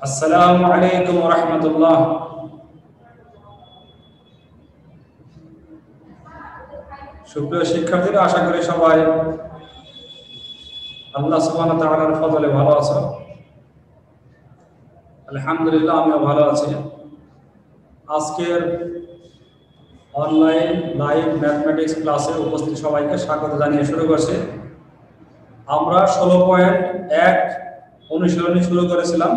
আসসালামু আলাইকুম ওয়া রাহমাতুল্লাহ। সুপ্রিয় শিক্ষার্থীরা, আশা করি সবাই আল্লাহ সুবহানাহু ওয়া তাআলার ফজলে ভালো আছো। আলহামদুলিল্লাহ, আমিও ভালো আছি। আজকের অনলাইন লাইভ ম্যাথমেটিক্স ক্লাসে উপস্থিত সবাইকে স্বাগত জানিয়ে শুরু করছি। আমরা 16.1 অনুশীলনী শুরু করেছিলাম।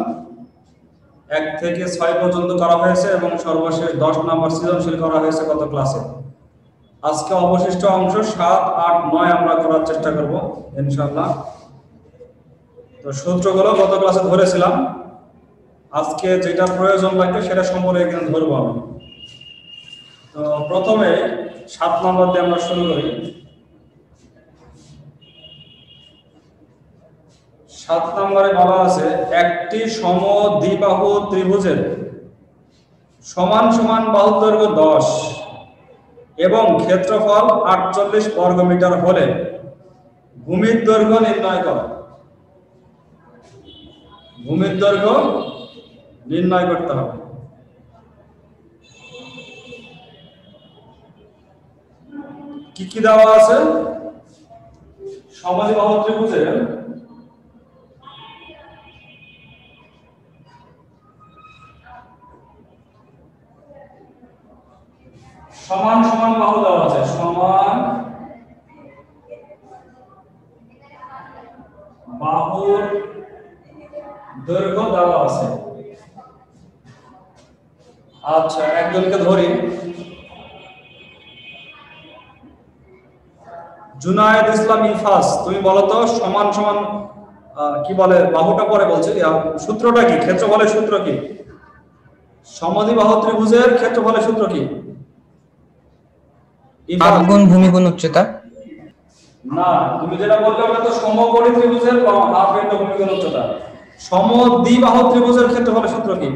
1 থেকে 6 পর্যন্ত করা হয়েছে এবং সর্বশেষ 10 নম্বর সৃজনশীল করা হয়েছে গত ক্লাসে। আজকে অবশিষ্ট অংশ 7, 8, 9 আমরা করার চেষ্টা করব ইনশাআল্লাহ। তো সূত্রগুলো গত ক্লাসে ধরেছিলাম, আজকে যেটা প্রয়োজন লাগবে সেটা সম্পর্কে এখানে ধরবো আমি। তো প্রথমে 7 নম্বর দিয়ে আমরা শুরু করি। 7 নম্বরে বলা আছে একটি সমদ্বিবাহু ত্রিভুজের সমান সমান বাহুর দৈর্ঘ্য 10 এবং ক্ষেত্রফল 48 বর্গমিটার হলে ভূমির দৈর্ঘ্য নির্ণয় করো। ভূমির দৈর্ঘ্য নির্ণয় করতে হবে। কি কি দেওয়া আছে? সমদ্বিবাহু ত্রিভুজের সমান সমান বাহু দেওয়া আছে। সমান বাহুর দৈর্ঘ্য দেওয়া আছে। আচ্ছা, একজনকে ধরি। জুনায়েদ ইসলাম ইফাস, তুমি বলো তো সমান সমান কি বলে? বাহুটা পরে বলছি, সূত্রটা কি? ক্ষেত্রফলের সূত্র কি? সমদ্বিবাহু ত্রিভুজের ক্ষেত্রফলের সূত্র কি? হাফ গুণ ভূমি গুণ উচ্চতা। না, তুমি যেটা বললে ওটা তো সমকোণী ত্রিভুজের হাফ ইনটু ভূমি গুণ উচ্চতা। সমদ্বিবাহু ত্রিভুজের ক্ষেত্রফলের সূত্র কি?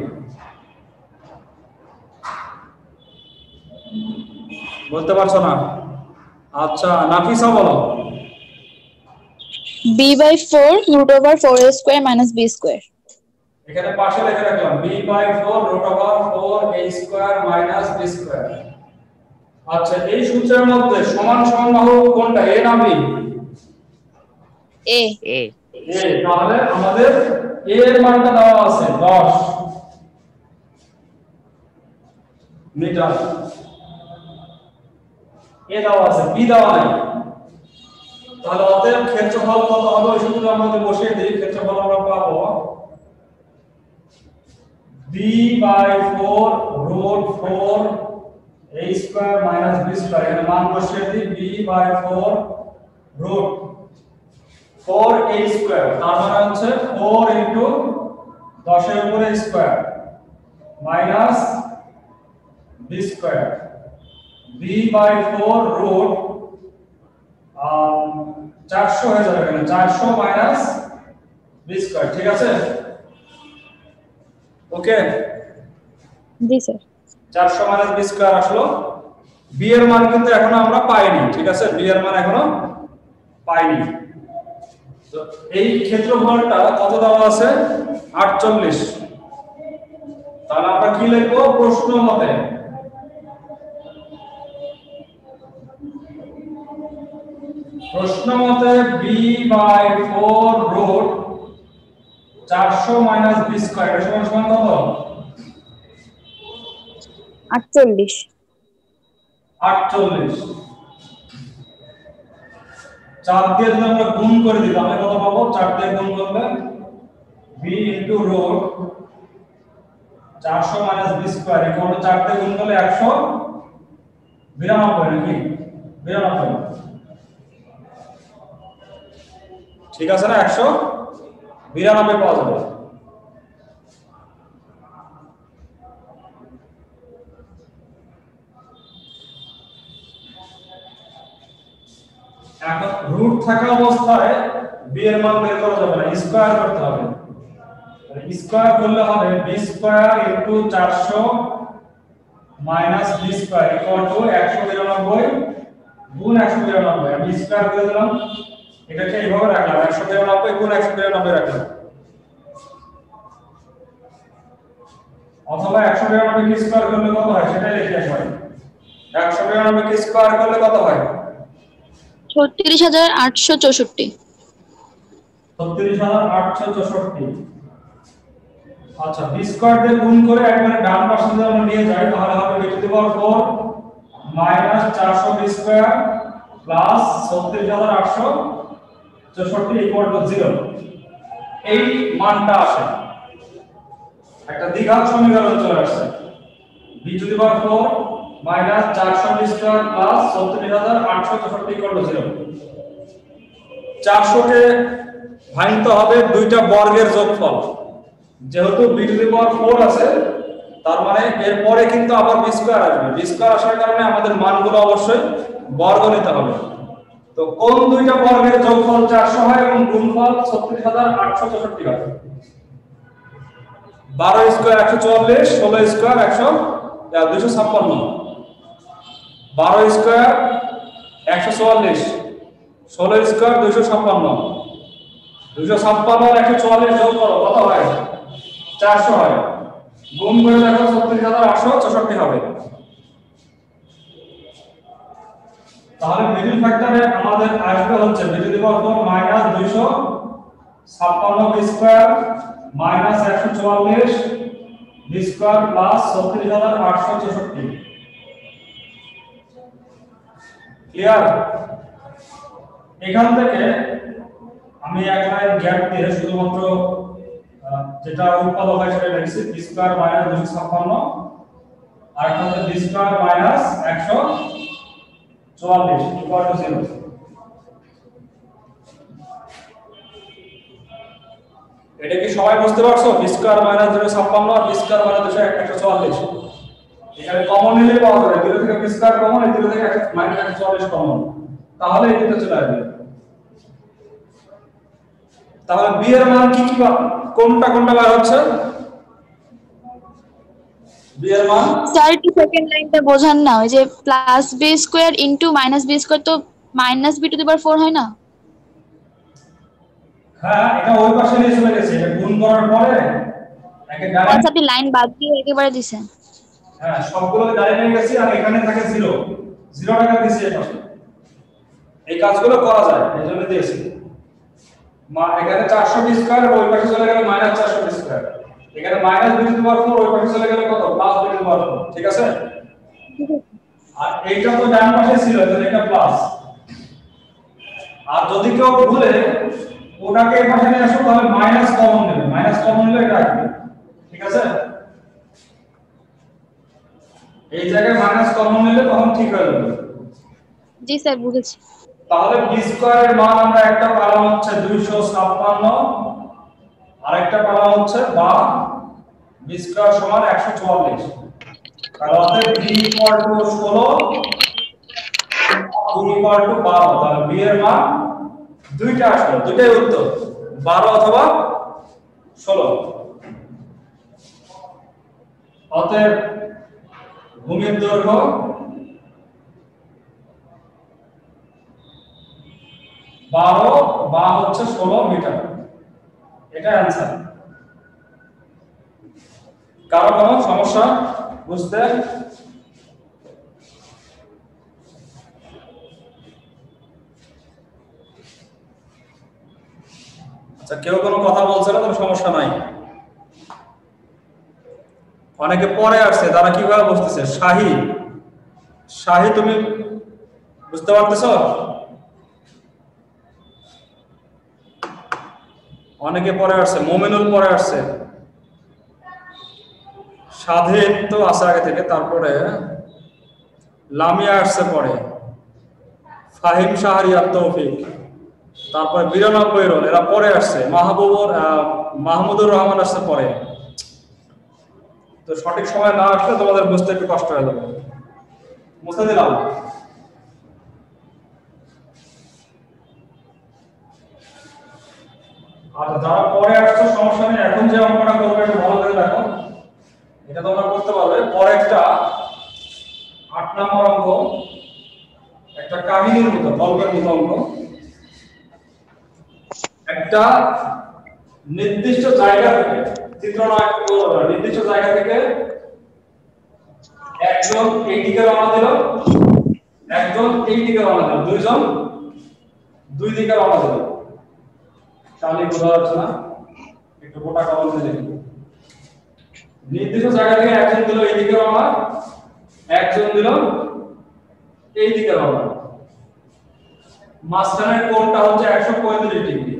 বলতে পারছো না? আচ্ছা, নাফিসা বলো। b/4 √4a² - b²। এখানে পাশে লিখে রাখলাম b/4 √4a² - b²। আচ্ছা, এই সূত্রের মধ্যে সমান সমান বাহু কোনটা, a না b? a a। তাহলে আমাদের a এর মানটা দেওয়া আছে 10 মিটার। a দেওয়া আছে, b দেওয়া নাই। তাহলে অতএব ক্ষেত্রফল কত হবে ওই সূত্রে আমরা বসিয়ে দিই। ক্ষেত্রফল আমরা পাবো b/4 √4a² - b²। এখানে মান বসিয়ে দিই b/4 √4a², তার মানে হচ্ছে 4 ইনটু 10 এর উপরে square minus b²। b/4 root 400 হয়ে যাবে, এখানে 400 মাইনাস b²। ঠিক আছে? ওকে, জি স্যার। 400 মাইনাস b² আসলো। b এর মান কিন্তু এখনো আমরা পাইনি। ঠিক আছে, b এর মান এখনো পাইনি। তো এই ক্ষেত্রফলটা কত দেওয়া আছে? 48। তাহলে আমরা কি লিখবো প্রশ্ন মতে? প্রশ্ন মতে b/4 রুট 400 মাইনাস b² এর সমান সমান কত? 48। 48। 4 দিয়ে যদি আমরা গুণ করে দিই তাহলে কত পাবো? 4 দিয়ে গুণ করলে b into root 400 minus b² equal to 4 দিয়ে গুণ করলে 192 নাকি? 92। ঠিক আছে না? 192 পাওয়া যাবে। এখন রুট থাকা অবস্থায় b এর মান বের করা যাবে না, স্কয়ার করতে হবে। স্কয়ার করলে হবে b² into 400 minus b² equal two 192 গুণ 192। আমি স্কয়ার করে দিলাম, এটাকে এইভাবে রাখলাম, 192 গুণ 192 রাখলাম। অথবা 192 কে স্কয়ার করলে কত হয় সেটাই লিখে একবার। 192 কে স্কয়ার করলে কত হয়? 36864। 36864। আচ্ছা, b স্কয়ার দিয়ে গুণ করে একবারে ডান পাশে যদি আমরা নিয়ে যাই তাহলে হবে b to the power 4 minus 400 b square plus 36864 equal to 0। এই মানটা আসে, একটা দ্বিঘাত সমীকরণ চলে আসছে। b to the power 4 minus 400 b square plus 36864 equal to 0। 400 কে ভাঙতে হবে দুইটা বর্গের যোগফল। যেহেতু b টু দি পাওয়ার 4 আছে তার মানে এর পরে কিন্তু আবার b স্কয়ার আসবে। b স্কয়ার আসার কারণে আমাদের মানগুলো অবশ্যই বর্গ নিতে হবে। তো কোন দুইটা বর্গের যোগফল 400 হয় এবং গুণফল 36864 হয়? 12 স্কয়ার 144, 16 স্কয়ার 256। 12 square 144, 16 square 256। 256 আর 144 যোগ করো কত হয়? 400 হয়। গুণ করে দেখো 36864 হবে। তাহলে মিডল ফ্যাক্টরে আমাদের আসবে হচ্ছে b to the power 4 minus 256 b square minus 144 b square plus 36864। Clear? এখান থেকে আমি এক লাইন গ্যাপ দিয়ে শুধুমাত্র যেটা উৎপাদক হয় সেটা লিখছি b স্কয়ার মাইনাস 256 আর একটা হচ্ছে b square minus 144 equal to 0। এটা কি সবাই বুঝতে পারছো? b স্কয়ার মাইনাস 256 আর b স্কয়ার মাইনাস 144 এখানে কমন নিলে পাওয়া যাবে। 0 থেকে b স্কয়ার কমন, 0 থেকে মাইনাস 144 কমন, তাহলে এটা চলে আসবে। তাহলে b এর মান কি কি কোনটা কোনটা বার হচ্ছে? b এর মান স্যার একটু সেকেন্ড লাইনটা বোঝান না, ওই যে plus b square into minus b square তো মাইনাস b টু দি পাওয়ার 4 হয় না? হ্যাঁ, এটা ওই পাশে নিয়ে চলে গেছে। এটা গুণ করার পরে একে ডাইরেক্ট, আচ্ছা আপনি লাইন বাদ দিয়ে একেবারে দিছেন। হ্যাঁ সবগুলো ডাইরেক্ট নিয়ে গেছি আর এখানে থাকে 0 টাকা দিছি এই পাশে। এই কাজগুলো করা যায় এজন্য দিয়েছি। এখানে 400 বি স্কয়ার ওই পাশে চলে গেল মাইনাস 400 বি স্কয়ার। এখানে মাইনাস বি টু দি পাওয়ার 4 ওই পাশে চলে গেল কত? প্লাস বি টু দি পাওয়ার 4। ঠিক আছে? আর এইটা তো ডান পাশে ছিল, তাহলে এটা প্লাস। আর যদি কেউ ভুলে ওটাকে এই পাশে নিয়ে আসো তাহলে মাইনাস কমন নেবে। মাইনাস কমন নিলে এটা আসবে। ঠিক আছে? এই জায়গায় মাইনাস কমন নিলে তখন ঠিক হয়ে যাবে। জি স্যার বুঝেছি। তাহলে b স্কয়ারের মান আমরা একটা পেলাম হচ্ছে 256 আর একটা পেলাম হচ্ছে বা b স্কয়ার সমান 144। তাহলে অতএব b equal to 16, b equal to 12। তাহলে b এর মান দুইটা আসলো, দুইটাই উত্তর, 12 অথবা 16। অতএব ভূমির দৈর্ঘ্য 12 বা হচ্ছে 16 মিটার। এটা অ্যানসার। কারো কোনো সমস্যা বুঝতে? আচ্ছা, কেউ কোনো কথা বলছে না, কোনো সমস্যা নাই। অনেকে পরে আসছে, তারা কিভাবে বুঝতেছে? শাহী তুমি বুঝতে পারতেছো? অনেকে পরে আসছে, মোমিনুল পরে আসছে, স্বাধীন তো আছে আগে থেকে, তারপরে লামিয়া আসছে পরে, ফাহিম শাহরিয়ার তৌফিক, তারপরে 92 রোল, এরা পরে আসছে, মাহমুদুর রহমান আসছে পরে। তো সঠিক সময় না আসলে তোমাদের বুঝতে একটু কষ্ট হয়ে যাবে। মুছে দিলাম। আর যারা পরে আসছে সমস্যা নেই, এখন যে অঙ্কটা করবে একটু ভালো করে দেখো। এটা তোমরা করতে পারবে। পরে একটা 8 নম্বর অঙ্ক, একটা কাহিনীর মতো, গল্পের মতো অঙ্ক। একটা নির্দিষ্ট জায়গা থেকে চিত্রটা একটু নির্দিষ্ট জায়গা থেকে একজন এই দিকে রওনা দিল, একজন এই দিকে রওনা দিল, দুইজন দুই দিকে রওনা দিল। তাহলে বোঝা যাচ্ছে না, একটু মোটা কাগজ দিয়ে লিখুন। নির্দিষ্ট জায়গা থেকে একজন দিল এই দিকে রওনা, একজন দিল এই দিকে রওনা। মাঝখানের কোণটা হচ্ছে 135 ডিগ্রি।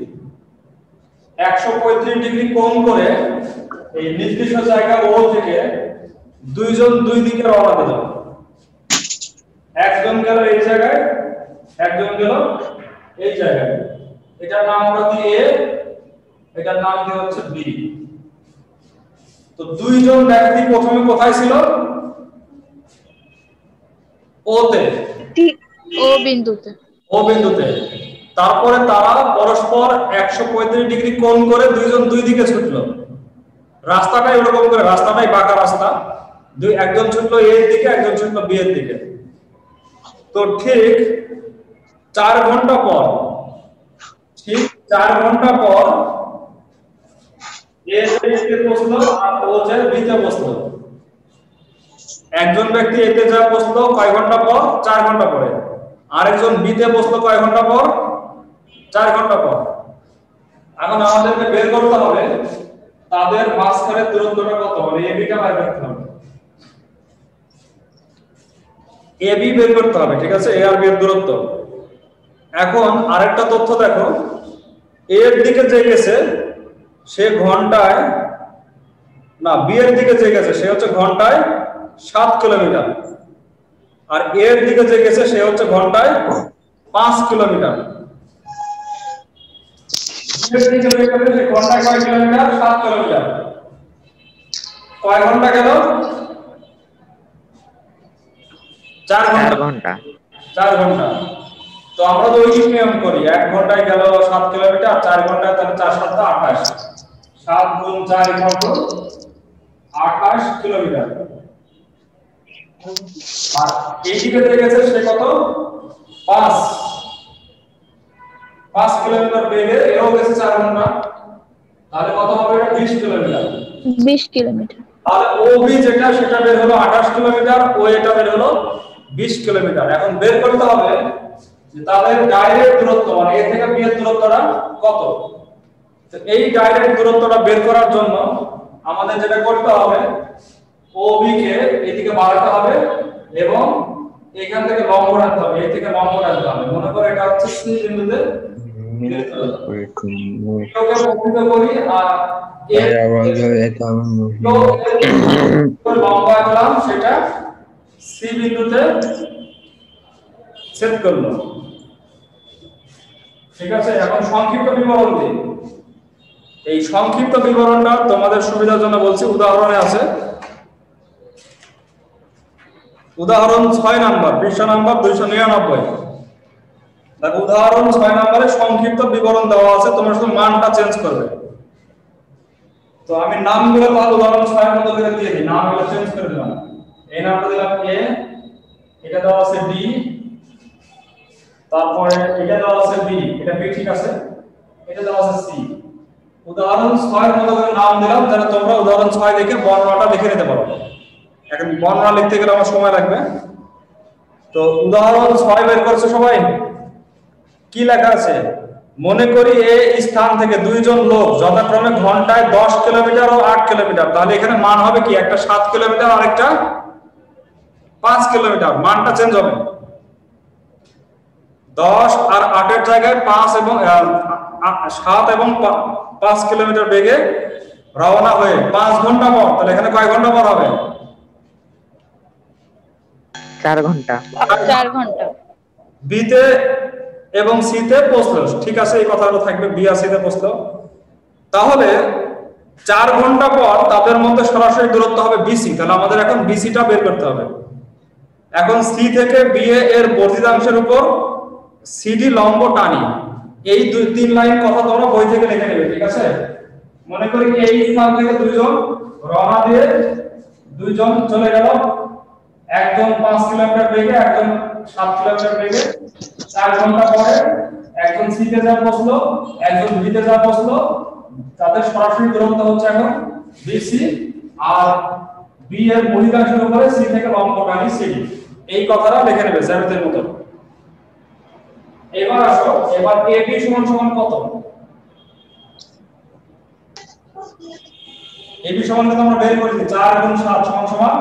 135 ডিগ্রি কোণ করে এই নির্দিষ্ট জায়গা ও থেকে দুইজন দুই দিকে রওনা দিল। একজন গেল এই জায়গায়, একজন গেল এই জায়গায়। এটার নাম আমরা দিই এ, এটার নাম দিই হচ্ছে বি। তো দুইজন ব্যক্তি প্রথমে কোথায় ছিল? ও তে, ও বিন্দুতে। ও বিন্দুতে। তারপরে তারা পরস্পর 135 ডিগ্রি কোণ করে দুইজন দুই দিকে ছুটলো। রাস্তাটা এরকম করে, রাস্তাটাই বাঁকা রাস্তা, একজন ছুটলো এ এর দিকে, একজন ছুটলো বি এর দিকে। তো ঠিক 4 ঘন্টা পর, ঠিক 4 ঘন্টা পর এ তে বসলো আর ও যে বি তে বসলো। একজন ব্যক্তি এতে যা বসলো কয় ঘন্টা পর? 4 ঘন্টা পরে। আরেকজন বি তে বসলো কয় ঘন্টা পর? 4 ঘন্টা পর। এখন আমাদেরকে বের করতে হবে তাদের মাঝখানের দূরত্বটা কত, মানে এবি টা বের করতে হবে। এবি বের করতে হবে, ঠিক আছে, এ আর বি এর দূরত্ব। এখন আরেকটা তথ্য দেখো, এ এর দিকে যে গেছে সে ঘন্টায়, না বি এর দিকে যে গেছে সে হচ্ছে ঘন্টায় 7 কিলোমিটার, আর এ এর দিকে যে গেছে সে হচ্ছে ঘন্টায় 5 কিলোমিটার। বি এর দিকে যে গেছে সে ঘন্টায় কয় কিলোমিটার? 7 কিলোমিটার। কয় ঘন্টা গেল? 4 ঘন্টা। 4 ঘন্টা। তো আমরা তো ওই নিয়ম করি, 1 ঘন্টায় গেল 7 কিলোমিটার, 4 ঘন্টায় তাহলে 4 7 28, 7 গুণ 4 = 28 কিলোমিটার। আর এই দিকে যে গেছে সে কত? 5 কিলোমিটার বেগে, এও গেছে 4 ঘন্টা, তাহলে কত হবে? এটা 20 কিলোমিটার। 20 কিলোমিটার। তাহলে ওবি যেটা সেটা বের হলো 28 কিলোমিটার, ও এটা বের হলো 20 কিলোমিটার। এখন বের করতে হবে যে তাদের ডাইরেক্ট দূরত্ব, মানে এ থেকে বি এর দূরত্বটা কত। তো এই ডাইরেক্ট দূরত্বটা বের করার জন্য আমাদের যেটা করতে হবে, ওবি কে এদিকে বাড়াতে হবে এবং এখান থেকে লম্ব রাখতে হবে, এই থেকে লম্ব রাখতে হবে। মনে করে এটা হচ্ছে সি বিন্দুতে মিলিত হলো। এটাকে প্রকৃত করি আর লম্ব আঁকলাম, সেটা সি বিন্দুতে ছেদ করলো, ঠিক আছে। এখন সংক্ষিপ্ত বিবরণ দিই। এই সংক্ষিপ্ত বিবরণটা তোমাদের সুবিধার জন্য বলছি, উদাহরণে আছে। উদাহরণ 6 নাম্বার, পৃষ্ঠা নাম্বার 299। দেখো উদাহরণ 6 নম্বরে সংক্ষিপ্ত বিবরণ দেওয়া আছে, তোমরা শুধু মানটা চেঞ্জ করবে। তো আমি নামগুলো তাহলে উদাহরণ 6 এর মতো করে দিয়ে দিই, নামগুলো চেঞ্জ করে দিলাম। এই নামটা দিলাম এ, এটা দেওয়া আছে বি, তারপরে এটা দেওয়া আছে বি, এটা বি ঠিক আছে, এটা দেওয়া আছে সি। উদাহরণ 6 এর মতো করে নাম দিলাম, যাতে তোমরা উদাহরণ 6 দেখে বর্ণনাটা লিখে নিতে পারো। এখন বর্ণনা লিখতে গেলে আমার সময় লাগবে। তো উদাহরণ 6 বের করছে সবাই? কি লেখা আছে? মনে করি এই স্থান থেকে দুইজন লোক যথাক্রমে ঘন্টায় 10 কিলোমিটার ও 8 কিলোমিটার, তাহলে এখানে মান হবে কি? একটা 7 কিলোমিটার আর একটা 5 কিলোমিটার, মানটা চেঞ্জ হবে। 10 আর 8 এর জায়গায় 5 এবং 7 এবং 5 কিলোমিটার বেগে রওনা হয়ে 5 ঘন্টা পর, তাহলে এখানে কয় ঘন্টা পর হবে? 4 ঘন্টা। 4 ঘন্টা। বিতে এবং সিতে পৌঁছলো, ঠিক আছে, এই কথাটা থাকবে, বি আর সিতে পৌঁছলো। তাহলে 4 ঘন্টা পর তাদের মধ্যে সরাসরি দূরত্ব হবে বিসি, তাহলে আমাদের এখন বিসিটা বের করতে হবে। এখন সি থেকে বি এর বর্ধিতাংশের উপর সিডি লম্ব টানি। এই 2-3 লাইন কথা তোমরা বই থেকে লিখে নেবে, ঠিক আছে। মনে করি এই স্থান থেকে দুইজন রওনা দিয়ে দুইজন চলে গেল, একজন 5 কিলোমিটার বেগে, একজন 7 কিলোমিটার বেগে। 4 ঘন্টা পরে একজন সিতে যা বসলো, একজন বিতে যা বসলো, তাদের সরাসরি দূরত্ব হচ্ছে এখন বিসি আর বি এর বহির্গাংশের উপরে সি থেকে লম্ব টানি সিডি। এই কথাটা লিখে নেবে জ্যামিতির মতো। এবার আসো, এবার এবি সমান সমান কত? এবি সমান কত আমরা বের করেছি, 4 গুণ 7 সমান সমান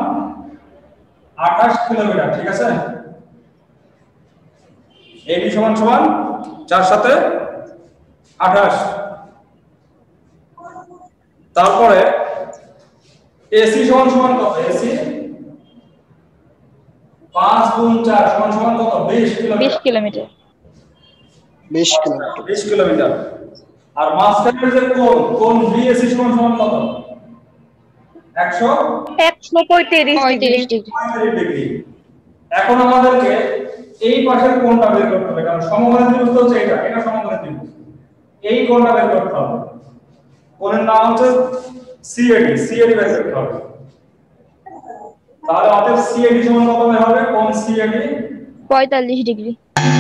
28 কিলোমিটার, ঠিক আছে? এবি সমান সমান 4 সাথে 28। তারপরে এসি সমান সমান কত? এসি 5 গুণ 4 সমান সমান কত? 20 কিলোমিটার। 20 কিলোমিটার। 20 কিলোমিটার। আর মাঝখানের যে কোণ বিএসি সমান সমান কত? 135 ডিগ্রি। এখন আমাদেরকে এই পাশের কোণটা বের করতে হবে, কারণ সমকোণী ত্রিভুজ হচ্ছে এটা, এটা সমকোণী ত্রিভুজ। এই কোণটা বের করতে হবে। কোণের নাম হচ্ছে সিএডি, সিএডি বের করতে হবে। তাহলে অতএব সিএডি সমান কত বের হবে? কোণ সিএডি 45 ডিগ্রি।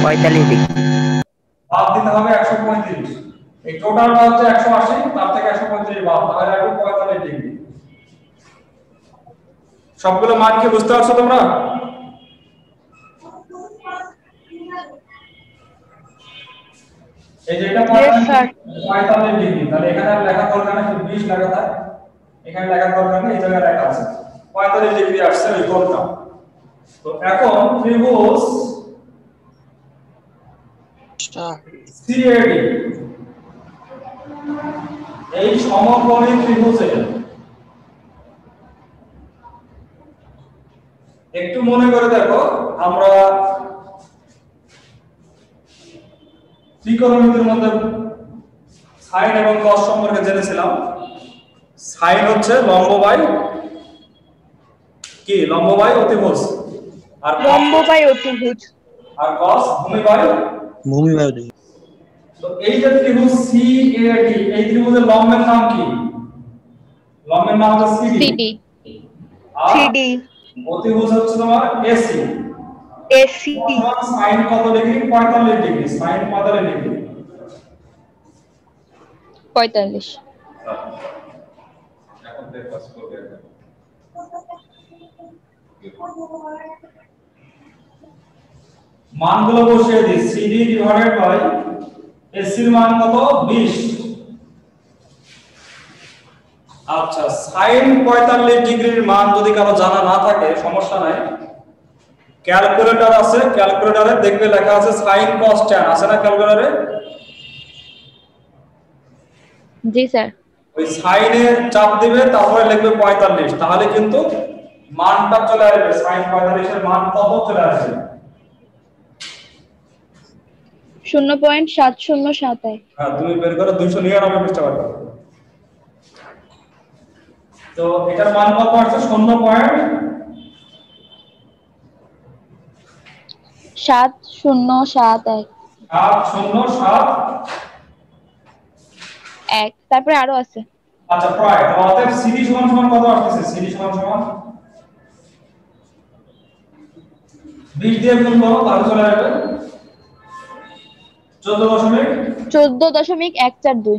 45 ডিগ্রি। বাদ দিতে হবে 135। এই টোটালটা হচ্ছে 180, তার থেকে 135 বাদ, তাহলে আসবে 45 ডিগ্রি। সবগুলো মান কি বুঝতে পারছো তোমরা? এই যে এটা 45 ডিগ্রি, তাহলে এখানে আর লেখা দরকার নেই, 20 লেখা থাকে, এখানে লেখা দরকার নেই, এই জায়গায় লেখা আছে 45 ডিগ্রি আসছে এই কোণটা। তো এখন ত্রিভুজ সিএডি, এই সমকোণী ত্রিভুজে একটু মনে করে দেখো, আমরা ত্রিকোণমিতির মধ্যে সাইন এবং কস সম্পর্কে জেনেছিলাম। সাইন হচ্ছে লম্ব বাই কি? লম্ব বাই অতিভুজ। আর লম্ব বাই অতিভুজ। আর কস ভূমি বাই অতিভুজ। তো এই যে ত্রিভুজ সিএডি, এই ত্রিভুজের লম্বের নাম কি? লম্বের নাম হচ্ছে সিডি। সিডি। অতিভুজ হচ্ছে তোমার এসি। এসি সাইন কত ডিগ্রি? 45 ডিগ্রি। Sine 45 degree. 45। এখন দেখো করবে। মানগুলো বসিয়ে দিই। সিডি ডিভাইডেড বাই এসি এর মান কত? 20। আচ্ছা, sin 45 ডিগ্রির মান যদি কারো জানা না থাকে সমস্যা নাই, ক্যালকুলেটর আছে, ক্যালকুলেটরে দেখবে লেখা আছে sin cos tan, আছে না ক্যালকুলেটরে? জি স্যার। ওই sin এ চাপ দিবে, তারপরে লিখবে 45, তাহলে কিন্তু মানটা চলে আসবে। sin 45 এর মান কত চলে আসবে? 0.7071। হ্যাঁ, তুমি বের করো 299 পৃষ্ঠা পাবে। তো এটার মান কত আসছে? 0.7071। 7071। তারপরে আরো আছে। আচ্ছা, প্রায়। তো অতএব সিডি সমান সমান কত আসছে? সিডি সমান সমান 20 দিয়ে গুণ করো, তাহলে চলে আসবে 14.142।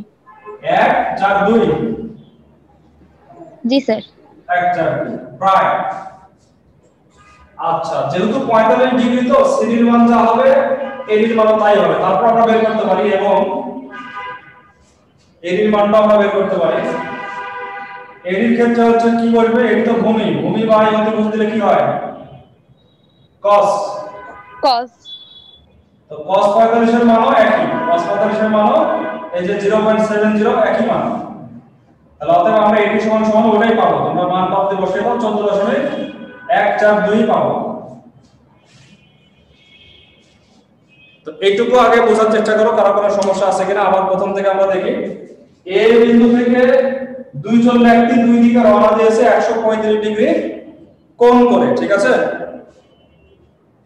142। জি স্যার। 142 প্রায়। আচ্ছা, যেহেতু 45 ডিগ্রি, তো সিডির মান যা হবে এডির মান তাই হবে। তারপর আমরা বের করতে পারি, এবং এডির মানটা আমরা বের করতে পারি। এডির ক্ষেত্রে হচ্ছে কি বলবে? এডি তো ভূমি, ভূমি বাই অতিভুজ দিলে কি হয়? cos। তো cos 45 এর মানও একই, cos 45 এর মানও এই যে 0.70 একই মান। তাহলে অতএব আমরা এডি সমান সমান ওটাই পাবো। তোমরা মান পাতে বসিয়ে দাও, 14.142 পাবো। তো এইটুকু আগে বোঝার চেষ্টা করো, কারো কোনো সমস্যা আছে কিনা। আবার প্রথম থেকে আমরা দেখি। এ বিন্দু থেকে দুইজন ব্যক্তি দুই দিকে রওনা দিয়েছে 135 ডিগ্রি কোণ করে, ঠিক আছে?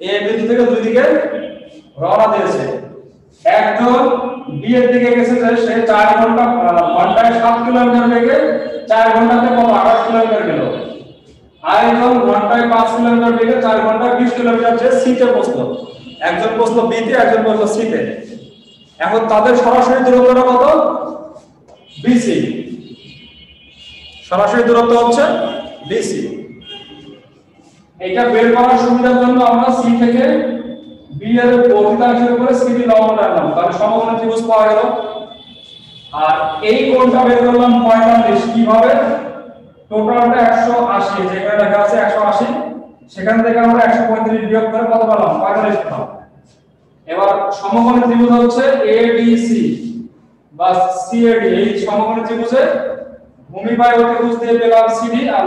এ বিন্দু থেকে দুই দিকে রওনা দিয়েছে। একজন বি এর দিকে গেছে, যে সে 4 ঘন্টা ঘন্টায় 7 কিলোমিটার বেগে 4 ঘন্টাতে কত? 28 কিলোমিটার গেল। আরেকজন ঘন্টায় 5 কিলোমিটার বেগে 4 ঘন্টায় 20 কিলোমিটার যে সি তে পৌঁছলো। একজন পৌঁছলো বি তে, একজন পৌঁছলো সি তে। এখন তাদের সরাসরি দূরত্বটা কত? বিসি। সরাসরি দূরত্ব হচ্ছে বিসি। এটা বের করার সুবিধার জন্য আমরা সি থেকে বি এর অধিকাংশের উপরে সিডি লম্ব টানলাম, তাহলে সমকোণী ত্রিভুজ পাওয়া গেল। আর এই কোণটা বের করলাম 45। কিভাবে? টোটালটা 180, যেখানে লেখা আছে 180, সেখান থেকে আমরা 135 বিয়োগ করে কত পেলাম? 45 পেলাম। এবার সমকোণী ত্রিভুজ হচ্ছে এডিসি বা সিএডি। এই সমকোণী ত্রিভুজে ভূমি বাহু ত্রিভুজ দিয়ে পেলাম সিডি, আর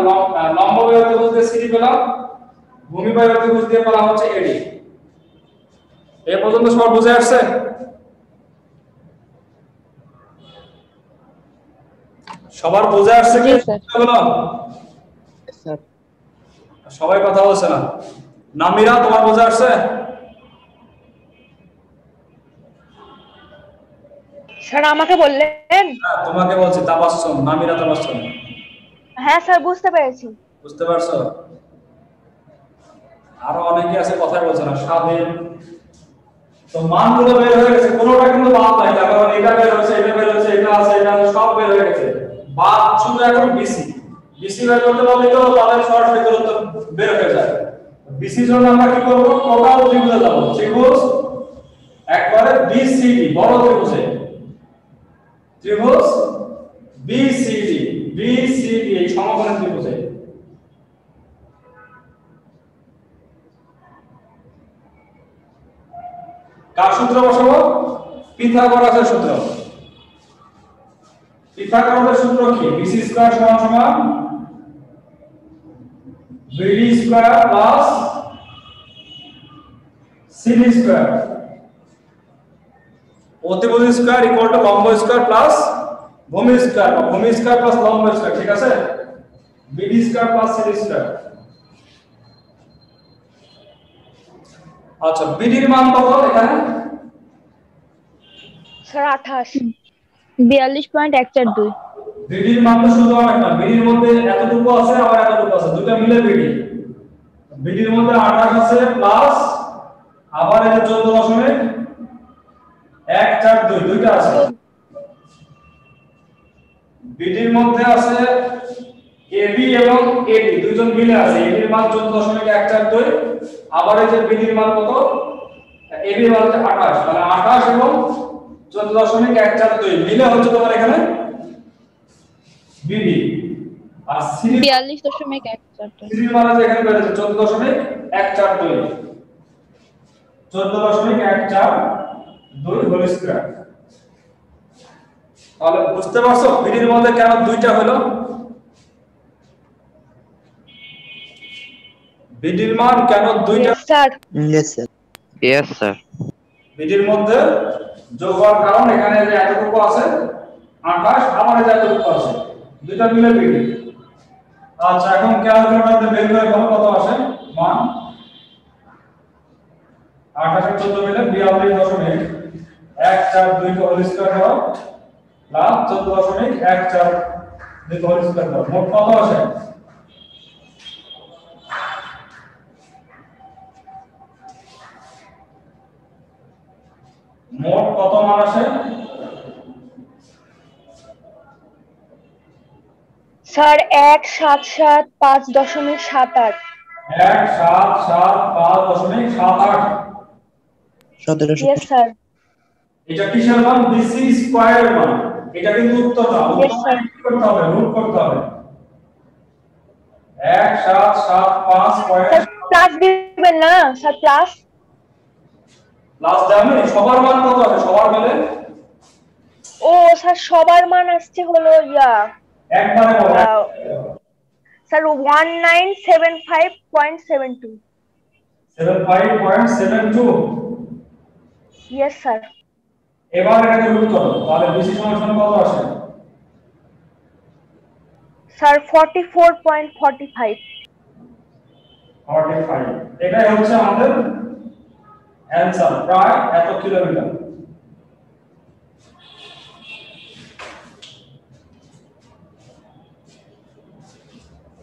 লম্ব বাহু ত্রিভুজ দিয়ে সিডি পেলাম, ভূমি বাহু ত্রিভুজ দিয়ে পেলাম হচ্ছে এডি। এই পর্যন্ত সব বুঝে আসছে? সবার বুঝে আসছে কি? স্যার সবাই কথা বলছে না। নামিরা, তোমার বুঝে আসছে? স্যার আমাকে বললেন? হ্যাঁ, তোমাকে বলছি। তাবাসসুম, নামিরা তাবাসসুম। হ্যাঁ স্যার, বুঝতে পেরেছি। বুঝতে পারছো? আরো অনেকে আছে কথাই বলছে না। স্বাধীন। তো মানগুলো বের হয়ে গেছে, কোনোটা কিন্তু বাদ নাই। কারণ এটা বের হয়েছে, এটা বের হয়েছে, এটা আছে, এটা আছে, সব বের হয়ে গেছে। বাদ শুধু এখন বিসি। বিসি বের করতে পারলে তো তাদের সরাসরি দূরত্ব বের হয়ে যায়। বিসির জন্য আমরা কি করব? টোটাল ত্রিভুজে যাব। ত্রিভুজ একবারে বিসিডি, বড় ত্রিভুজে। ত্রিভুজ বিসিডি, বিসিডি এই সমকোণী ত্রিভুজে। কার সূত্র বসাবো? পিথাগোরাসের সূত্র। পিথাগোরাসের সূত্র কি? বিসি স্কয়ার সমান সমান BD square plus CD square. অতিভুজ স্কয়ার ইকুয়াল টু লম্ব স্কয়ার প্লাস ভূমি স্কয়ার, ভূমি স্কয়ার প্লাস লম্ব স্কয়ার। ঠিক আছে? BD square plus CD square. আচ্ছা, বিডির মান কত এখানে? স্যার 28। 42.142। বিডির মান তো শুধু অনেক না, বিডির মধ্যে এতটুকু আছে আবার এতটুকু আছে, দুটো মিলে বিডি। বিডির মধ্যে 28 আছে প্লাস আবার এই যে 14.142 দুইটা আছে। বিডির মধ্যে আছে এবি এবং এডি দুইজন মিলে আছে। এডির মান 14.142, আবার এই যে বিডির মান কত? এবি মান হচ্ছে 28, মানে 28 এবং 14.142 মিলে হচ্ছে তোমার এখানে বিডি। আর সিডি 42.142। সিডি মানে যে এখানে বের হচ্ছে 14.142, 14.142 হোল স্কয়ার। তাহলে বুঝতে পারছো বিডির মধ্যে কেন দুইটা হলো? বিডির মান কেন দুইটা? Sir yes sir. Yes sir. বিডির মধ্যে যোগ হওয়ার কারণ এখানে যে এতটুকু আছে 28, আবার এই যে এতটুকু আছে, দুইটা মিলে বিডি। আচ্ছা, এখন ক্যালকুলেটরে বের করে বলো কত আসে মান। 28 আর 14 মিলে 42.142 হোল স্কয়ার করো প্লাস 14.142 হোল স্কয়ার করো, মোট কত আসে? মোট কত মান আসে? স্যার 1775.78। 1775.78। 1700। Yes sir. এটা কিসের মান? বিসি স্কয়ারের মান। এটা কিন্তু উত্তর না, Yes, sir. কি করতে হবে? রুট করতে হবে। 1775 স্যার প্লাস দিবেন না স্যার? প্লাস প্লাস দামে সবার মান কত হবে? সবার মিলে ও স্যার, সবার মান আসছে হলো একবারে বলো। স্যার 1975.72। 75.72। Yes sir. এবার এটাকে রুট করো, তাহলে বিসি সমান কত আসে? স্যার 44.45। 45। এটাই হচ্ছে আমাদের অ্যানসার, প্রায় এত কিলোমিটার।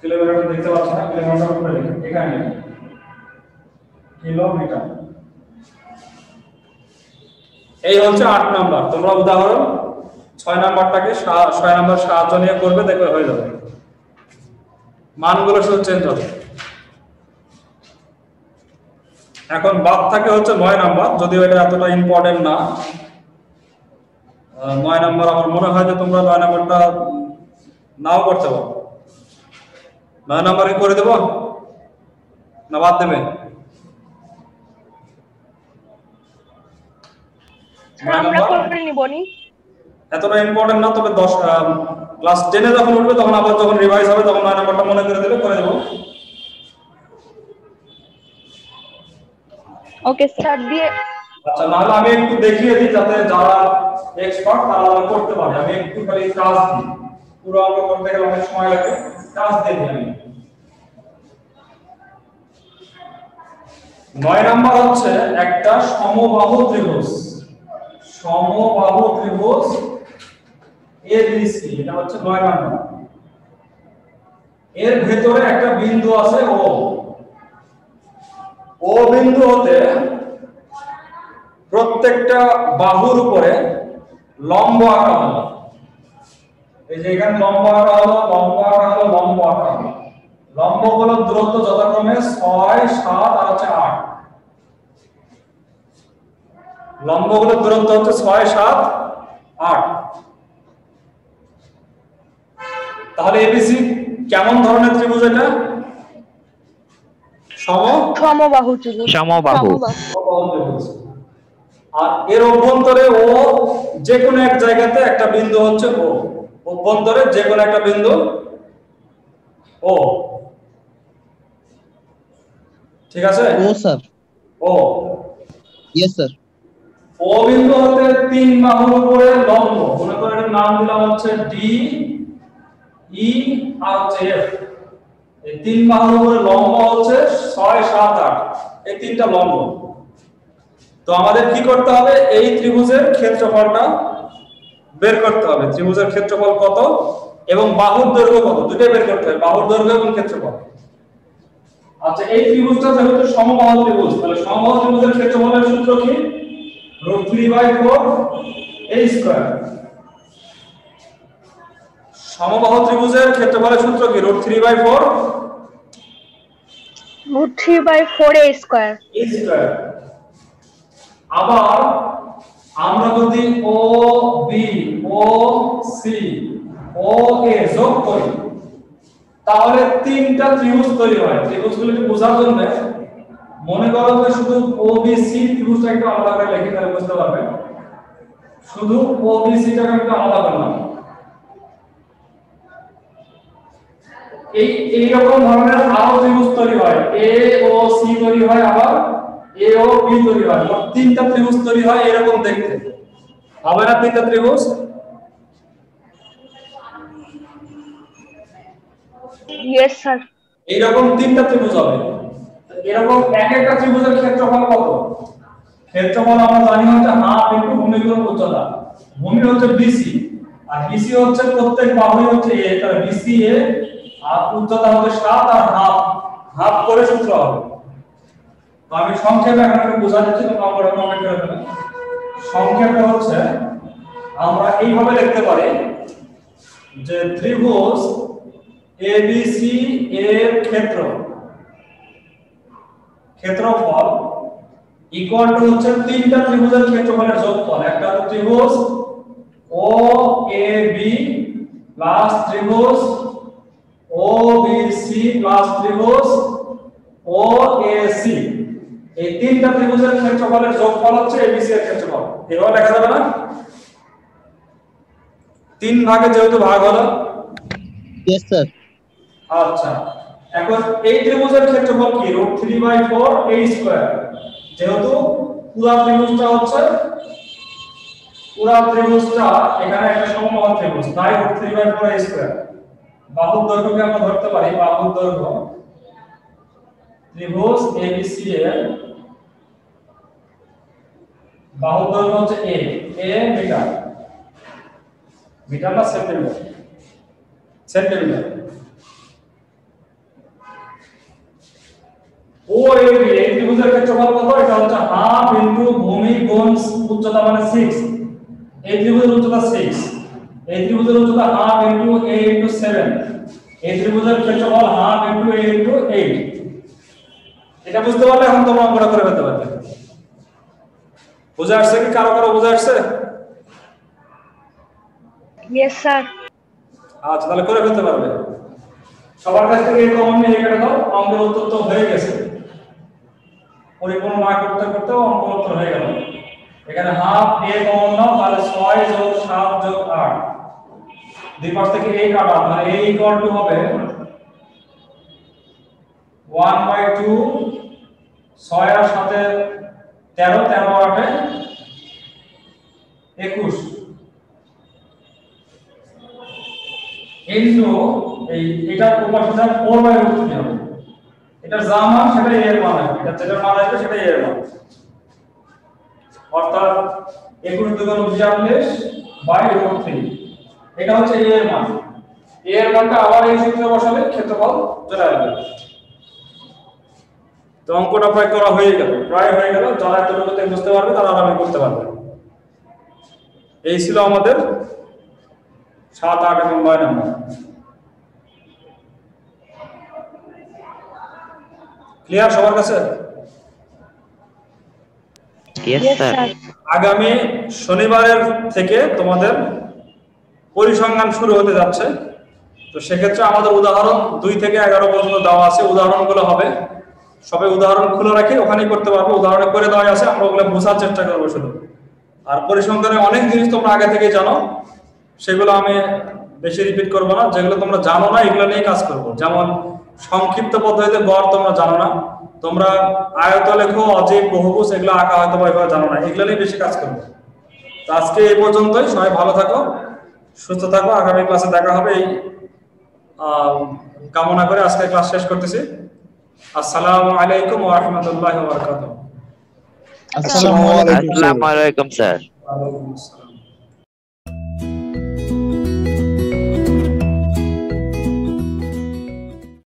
কিলোমিটার দেখতে পাচ্ছ না? কিলোমিটার উপরে লিখো, এখানে কিলোমিটার। এই হচ্ছে 8 নাম্বার। তোমরা উদাহরণ 6 নাম্বারটাকে 6 নাম্বার সাহায্য নিয়ে করবে, দেখবে হয়ে যাবে। মানগুলো শুধু চেঞ্জ হবে। এখন বাদ থাকে হচ্ছে 9 নাম্বার, যদিও এটা এতটা ইম্পর্টেন্ট না। 9 নাম্বার আমার মনে হয় যে তোমরা 9 নাম্বারটা নাও করতে পারো। 9 নাম্বারই করে দেব না বাদ দেবে? আমরা করে নিবনি, এতটা ইম্পর্টেন্ট না, তবে 10 ক্লাস 10 এ যখন উঠবে তখন আবার যখন রিভাইজ হবে তখন 9 নাম্বারটা মনে করে দেবে, করে দেব। Okay sir. দিয়ে আচ্ছা, নাহলে আমি একটু দেখিয়ে দিই যাতে যারা এক্সপার্ট তারা করতে পারে। আমি একটু খালি কাজ দিই, পুরো অঙ্ক করতে গেলে অনেক সময় লাগে, কাজ দিয়ে দিই আমি। 9 নাম্বার হচ্ছে একটা সমবাহু ত্রিভুজ, সমবাহু ত্রিভুজ ABC, এটা হচ্ছে 9 নাম্বার। এর ভেতরে একটা বিন্দু আছে O, O বিন্দু হতে প্রত্যেকটা বাহুর উপরে লম্ব আঁকা হলো। এই যে এখানে লম্ব আঁকা হলো, লম্ব আঁকা হলো, লম্ব আঁকা হলো। লম্বগুলোর দূরত্ব যথাক্রমে 6, 7 আর হচ্ছে 8। লম্বগুলোর দূরত্ব হচ্ছে 6, 7, 8। তাহলে এবিসি কেমন ধরনের ত্রিভুজ? এটা সমবাহু ত্রিভুজ। সমবাহু। ত্রিভুজ। আর এর অভ্যন্তরে ও যে কোনো এক জায়গাতে একটা বিন্দু হচ্ছে ও, অভ্যন্তরে যে কোনো একটা বিন্দু ও, ঠিক আছে? ও স্যার। ও, ইয়েস স্যার। ও বিন্দু হতে 3 বাহুর উপরে লম্ব, মনে করে এর নাম দিলাম হচ্ছে ডি, ই আর হচ্ছে এফ। এই 3 বাহুর উপরে লম্ব হচ্ছে 6, 7, 8, এই তিনটা লম্ব। তো আমাদের কি করতে হবে? এই ত্রিভুজের ক্ষেত্রফলটা বের করতে হবে। ত্রিভুজের ক্ষেত্রফল কত এবং বাহুর দৈর্ঘ্য কত, দুটোই বের করতে হবে, বাহুর দৈর্ঘ্য এবং ক্ষেত্রফল। আচ্ছা, এই ত্রিভুজটা যেহেতু সমবাহু ত্রিভুজ, তাহলে সমবাহু ত্রিভুজের ক্ষেত্রফলের সূত্র কি? √3/4 a স্কয়ার। সমবাহু ত্রিভুজের ক্ষেত্রফলের সূত্র কি? √3/4 a স্কয়ার। a square. আবার আমরা যদি ও বি, ও সি, ও এ যোগ করি তাহলে 3টা ত্রিভুজ তৈরি হয়। ত্রিভুজগুলোকে বোঝার জন্য মনে করো যে শুধু ও বি সি ত্রিভুজটা একটু আলাদা করে লিখি, তাহলে বুঝতে পারবে। শুধু ও বি সি টাকে একটু আলাদা করলাম। এই রকম ধরনের আরো ত্রিভুজ তৈরি হয়, এ ও সি তৈরি হয়, আবার এ ও বি তৈরি হয়। মোট 3টা ত্রিভুজ তৈরি হয় এরকম দেখতে। হবে না 3টা ত্রিভুজ? Yes sir. এইরকম 3টা ত্রিভুজ হবে। এরকম এক একটা ত্রিভুজের ক্ষেত্রফল কত? ক্ষেত্রফল আমরা জানি হচ্ছে হাফ ইনটু ভূমির উচ্চতা। ভূমি হচ্ছে বিসি আর বিসি হচ্ছে প্রত্যেক বাহুই হচ্ছে এ, তাহলে বিসি এ আর উচ্চতা হচ্ছে 7 আর হাফ, হাফ করে সূত্র হবে। তো আমি সংক্ষেপে এখন একটু বোঝা যাচ্ছে, তোমরা আমরা কমেন্ট করে দেবেন। সংক্ষেপে হচ্ছে আমরা এইভাবে লিখতে পারি যে ত্রিভুজ ABC এর ক্ষেত্রফল ইকুয়াল টু হচ্ছে 3টা ত্রিভুজের ক্ষেত্রফলের যোগফল। একটা হচ্ছে ত্রিভুজ OAB প্লাস ত্রিভুজ OBC প্লাস ত্রিভুজ OAC। এই 3টা ত্রিভুজের ক্ষেত্রফলের যোগফল হচ্ছে ABC এর ক্ষেত্রফল। এভাবে লেখা যাবে না? 3 ভাগে যেহেতু ভাগ হলো। Yes sir. আচ্ছা, এখন এই ত্রিভুজের ক্ষেত্রফল কি? √3/4 a স্কয়ার। যেহেতু পুরো ত্রিভুজটা এখানে একটা সমবাহু ত্রিভুজ, তাই √3/4 a স্কয়ার। বাহুর দৈর্ঘ্যকে আমরা ধরতে পারি, বাহুর দৈর্ঘ্য ত্রিভুজ ABC এর বাহুর দৈর্ঘ্য হচ্ছে a মিটার। মিটার না সেন্টিমিটার? সেন্টিমিটার। OAB এই ত্রিভুজের ক্ষেত্রফল কত? এটা হচ্ছে হাফ ইনটু ভূমি গুণ উচ্চতা মানে 6। এই ত্রিভুজের উচ্চতা 6, এই ত্রিভুজের উচ্চতা হাফ ইনটু a ইনটু 7, এই ত্রিভুজের ক্ষেত্রফল হাফ ইনটু a ইনটু 8। এটা বুঝতে পারলে এখন তোমরা অঙ্কটা করে ফেলতে পারবে। বুঝা আসছে কি? কারো কারো বুঝা আসছে? Yes sir. আচ্ছা, তাহলে করে ফেলতে পারবে। সবার কাছ থেকে এই কমন নিয়ে কেটে দাও। অঙ্কের উত্তর তো হয়ে গেছে, পরিপূর্ণ না করতে করতে অঙ্ক উত্তর হয়ে গেল। এখানে হাফ a কমন নাও, তাহলে 6 যোগ 7 যোগ 8, দুই পাশ থেকে a কাটা, মানে a ইকুয়াল টু হবে 1/2, 6 আর 7 13, 13 আর 8 21 ইনটু এটার উপাদান 4/√3 হবে। এটার যা মান সেটা a এর মান হবে, এটা যেটা মান আসবে সেটা a এর মান, অর্থাৎ 21 দুগুণ 42/√3। এটা হচ্ছে a এর মান। a এর মানটা আবার এই সূত্রে বসালে ক্ষেত্রফল চলে আসবে। তো অঙ্কটা প্রায় করা হয়ে গেল, যারা এতটুকুতে বুঝতে পারবে তারা আরামে করতে পারবে। এই ছিল আমাদের 7, 8 এবং 9 নম্বর। ক্লিয়ার সবার কাছে? Yes sir. আগামী শনিবারের থেকে তোমাদের পরিসংখ্যান শুরু হতে যাচ্ছে। তো সেক্ষেত্রে আমাদের উদাহরণ 2 থেকে 11 পর্যন্ত দেওয়া আছে। উদাহরণগুলো হবে, সবাই উদাহরণ খুলে রাখি, ওখানেই করতে পারবো। উদাহরণে করে দেওয়া আছে, আমরা ওগুলো বোঝার চেষ্টা করবো শুধু। আর পরিসংখ্যানে অনেক জিনিস তোমরা আগে থেকে জানো, সেগুলো আমি বেশি রিপিট করব না। যেগুলো তোমরা জানো না এগুলো নিয়ে কাজ করব। যেমন সংক্ষিপ্ত পদ্ধতিতে গড় তোমরা জানো না, তোমরা আয়তলেখ, অজীব, বহুভুজ এগুলো আঁকা হয়তো বা এভাবে জানো না, এগুলো নিয়ে বেশি কাজ করবো। তো আজকে এই পর্যন্তই। সবাই ভালো থাকো, সুস্থ থাকো। আগামী ক্লাসে দেখা হবে এই কামনা করে আজকে ক্লাস শেষ করতেছি। আসসালামু আলাইকুম ওয়া রাহমাতুল্লাহি ওয়া বারাকাতুহু। আসসালামু আলাইকুম আসসালামু আলাইকুম স্যার। ওয়া আলাইকুম আসসালাম।